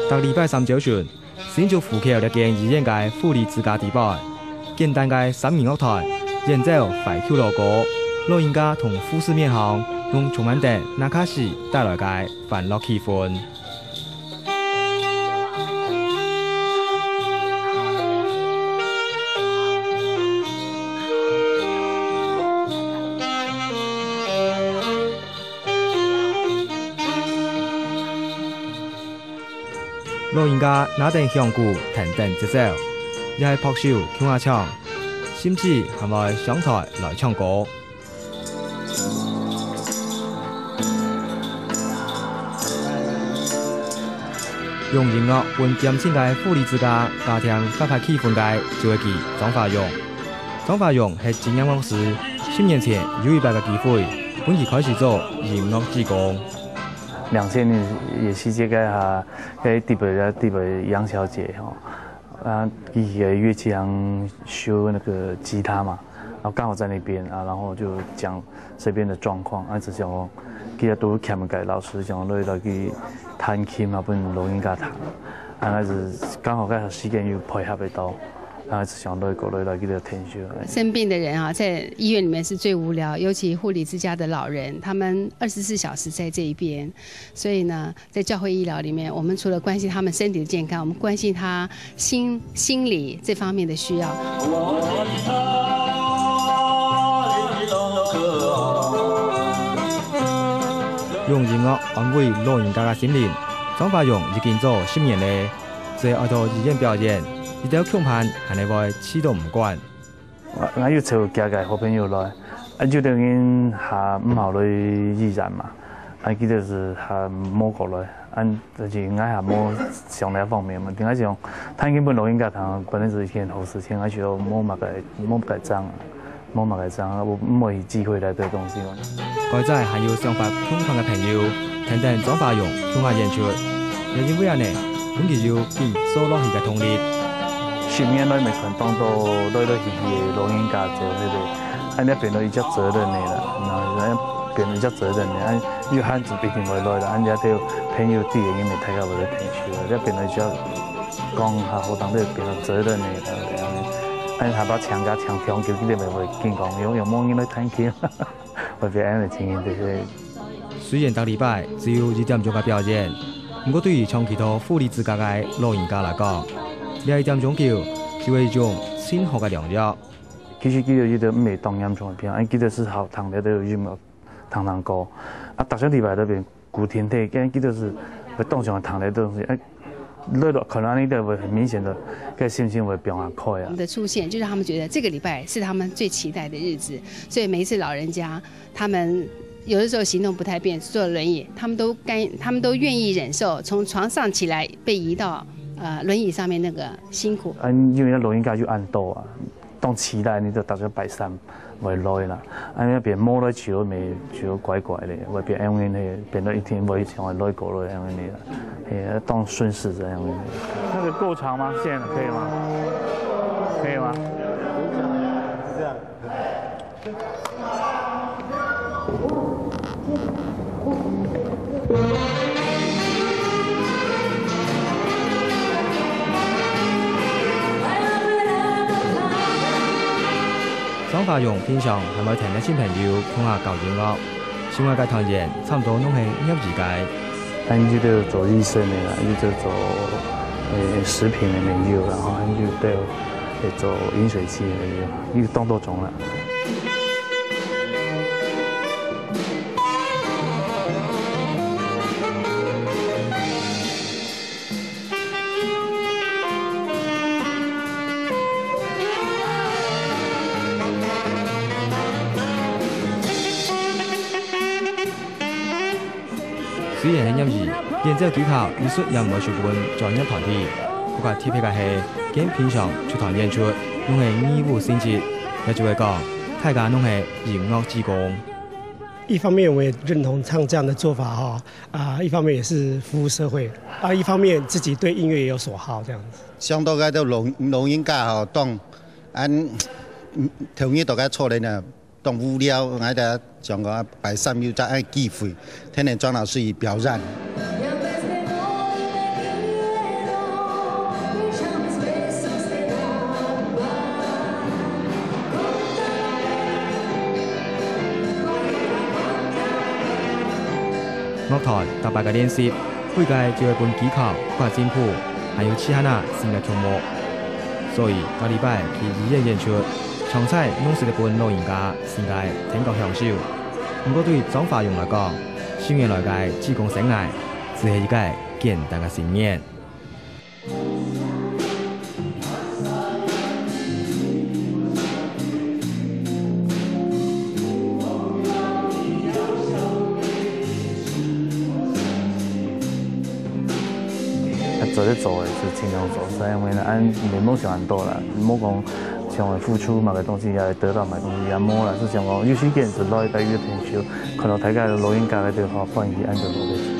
逐礼拜三早晨，新竹府桥一间医院嘅妇女之家地板，简单嘅3名乐团演奏怀旧老歌，老人家同富士面孔，用充满着那卡西带来嘅欢乐气氛。老人家拿定香鼓，弹弹节奏，也系拍手唱下唱，甚至还会上台来唱歌。用音乐温点醒嘅妇女之家庭发派气氛嘅就会记张华勇。张华勇系金音乐师，10年前有100个机会，本期开始做音乐志工。2000年也是这个特别杨小姐伊的乐器行修那个吉他嘛，然后刚好在那边然后就讲这边的状况，只想讲，其实都欠个老师想来去弹琴本老人家弹，是刚好个时间又配合得到。只想来过来给他填修。生病的人在医院里面是最无聊，尤其护理之家的老人，他们24小时在这一边，所以呢，在教会医疗里面，我们除了关心他们身体的健康，我们关心他心理这方面的需要。用音乐安慰老人家的心灵，张华勇已经做10年了，在外头医院表演。伊条强盘还能会气都唔管。我要找家嘅好朋友来，就等于下5号来医院嘛，记得是下摸过来，就是我下摸上那方面嘛，点解讲弹琴本老人家弹本来是一件好事情，而且摸嘛个脏，我没机会来这东西嘛。该在还有想法共同嘅朋友，听听张华勇唱下演出，也因为安尼，本期就变所落去嘅动力。10年来，每款当到来去老人家做那变到一只责任的啦，然后变到一只责任的，有汉子必定会来啦，家都朋友弟因为大家为了退休啦，这变到一只讲下好当都变到责任的啦，下把强调叫佢哋咪会健康，用冇人来弹琴，会变安尼情形就是。虽然每礼拜只有2点钟嘅表演，不过对于长期到妇女之家嘅老人家来讲，2点钟叫就係一種新學嘅良藥。其實記得呢度唔係當嚴重嘅病，記得是好糖的都有音樂糖歌，大上禮拜那邊古天體，記得是會當上糖的東西，來到可能呢度會很明顯的個心情會變化快啊。我們的出現就讓他們覺得這個禮拜是他們最期待的日子，所以每一次老人家他們有的時候行動不太便，坐輪椅，他們都願意忍受從床上起來被移到。轮椅上面那个辛苦。因为老人家就按倒当期待你就大家摆山会来啦。那边摸来球咪就怪怪的，会变因为那变到一天会想会来过来因为那当顺势这样的。那个够长吗？现在可以吗？可以吗？这样。张华勇平常係咪聽啲新朋友講下舊音樂？另外嘅團員差唔多都係業餘界。你就做醫生嘅啦，你就做食品嘅研究，然後你就都做飲水機嘅研究，你當多種啦。雖然係業餘，演奏技巧藝術也唔係全部專業團體，不過特別嘅係，經平常出團演出，用係義務性質，也就係講，大家都係音樂志工。一方面我也認同唱這樣的做法一方面也是服務社會一方面自己對音樂也有所好，這樣子。上到個都老人家當同意大家錯咧當無聊，我哋講個擺上有這樣機會，聽聽張老師表演。乐团特别嘅练习，每届就会本技巧、跨进步，还有其他那新嘅项目。所以下礼拜去义演演出，唱彩拢是一本老人家新嘅聽覺享受。不過對張華勇來講，新年來嘅志工生涯，只係一個簡單嘅新年。做咧做的是尽量做，因为咱梦想很多啦，莫讲像会付出某个东西，也会得到某个东西，也莫啦，是像讲有时间就攞去台语嘅朋友，看到大家老人家嘅地方，欢喜安就落去。